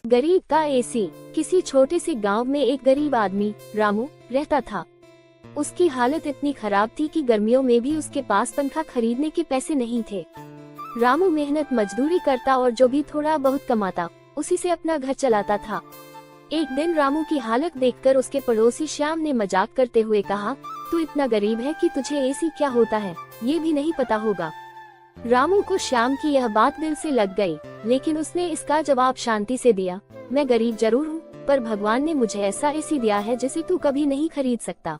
गरीब का एसी। किसी छोटे से गांव में एक गरीब आदमी रामू रहता था। उसकी हालत इतनी खराब थी कि गर्मियों में भी उसके पास पंखा खरीदने के पैसे नहीं थे। रामू मेहनत मजदूरी करता और जो भी थोड़ा बहुत कमाता उसी से अपना घर चलाता था। एक दिन रामू की हालत देखकर उसके पड़ोसी श्याम ने मजाक करते हुए कहा, तू इतना गरीब है कि तुझे एसी क्या होता है ये भी नहीं पता होगा। रामू को श्याम की यह बात दिल से लग गई, लेकिन उसने इसका जवाब शांति से दिया, मैं गरीब जरूर हूँ, पर भगवान ने मुझे ऐसा एसी दिया है जिसे तू कभी नहीं खरीद सकता।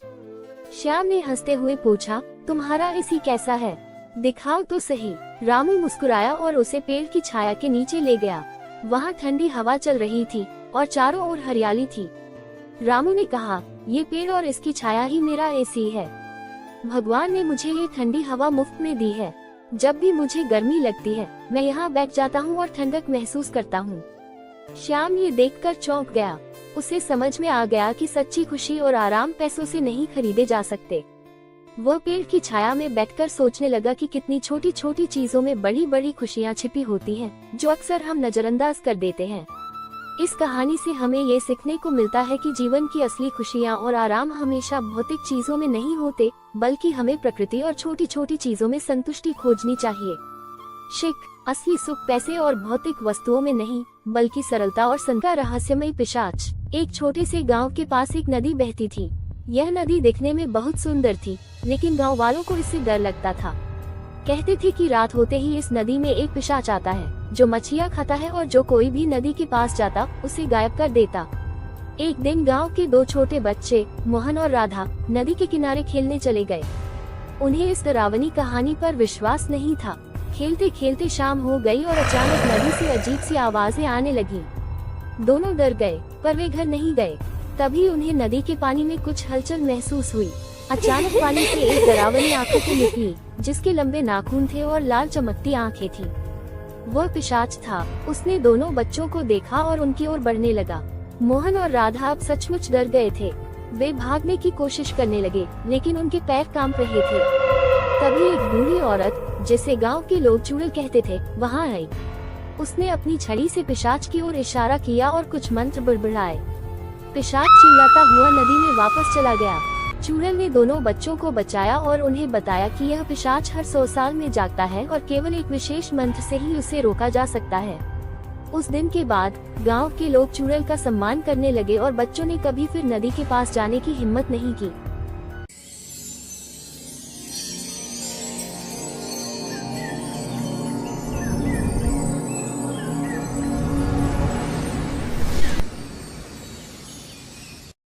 श्याम ने हंसते हुए पूछा, तुम्हारा एसी कैसा है, दिखाओ तो सही। रामू मुस्कुराया और उसे पेड़ की छाया के नीचे ले गया। वहाँ ठंडी हवा चल रही थी और चारों ओर हरियाली थी। रामू ने कहा, ये पेड़ और इसकी छाया ही मेरा एसी है। भगवान ने मुझे ये ठंडी हवा मुफ्त में दी है। जब भी मुझे गर्मी लगती है मैं यहाँ बैठ जाता हूँ और ठंडक महसूस करता हूँ। श्याम ये देखकर चौंक गया। उसे समझ में आ गया कि सच्ची खुशी और आराम पैसों से नहीं खरीदे जा सकते। वह पेड़ की छाया में बैठकर सोचने लगा कि कितनी छोटी छोटी चीजों में बड़ी बड़ी खुशियाँ छिपी होती हैं, जो अक्सर हम नजरअंदाज कर देते हैं। इस कहानी से हमें ये सीखने को मिलता है कि जीवन की असली खुशियाँ और आराम हमेशा भौतिक चीजों में नहीं होते, बल्कि हमें प्रकृति और छोटी छोटी चीजों में संतुष्टि खोजनी चाहिए। असली सुख पैसे और भौतिक वस्तुओं में नहीं, बल्कि सरलता और संका रहस्यमय पिशाच। एक छोटे से गांव के पास एक नदी बहती थी। यह नदी दिखने में बहुत सुंदर थी, लेकिन गांव वालों को इससे डर लगता था। कहते थे कि रात होते ही इस नदी में एक पिशाच आता है, जो मछलियाँ खाता है और जो कोई भी नदी के पास जाता उसे गायब कर देता। एक दिन गांव के दो छोटे बच्चे मोहन और राधा नदी के किनारे खेलने चले गए। उन्हें इस डरावनी कहानी पर विश्वास नहीं था। खेलते खेलते शाम हो गई और अचानक नदी से अजीब सी आवाजें आने लगी। दोनों डर गए, पर वे घर नहीं गए। तभी उन्हें नदी के पानी में कुछ हलचल महसूस हुई। अचानक पानी से एक डरावनी आंखें निकली, जिसके लंबे नाखून थे और लाल चमकती आंखें थी। वह पिशाच था। उसने दोनों बच्चों को देखा और उनकी ओर बढ़ने लगा। मोहन और राधा अब सचमुच डर गए थे। वे भागने की कोशिश करने लगे, लेकिन उनके पैर कांप रहे थे। तभी एक बूढ़ी औरत, जिसे गांव के लोग चुड़ैल कहते थे, वहां आई। उसने अपनी छड़ी से पिशाच की ओर इशारा किया और कुछ मंत्र बड़बड़ाए। पिशाच चिल्लाता हुआ नदी में वापस चला गया। चुड़ैल ने दोनों बच्चों को बचाया और उन्हें बताया कि यह पिशाच हर 100 साल में जागता है और केवल एक विशेष मंत्र से ही उसे रोका जा सकता है। उस दिन के बाद गांव के लोग चुड़ैल का सम्मान करने लगे और बच्चों ने कभी फिर नदी के पास जाने की हिम्मत नहीं की।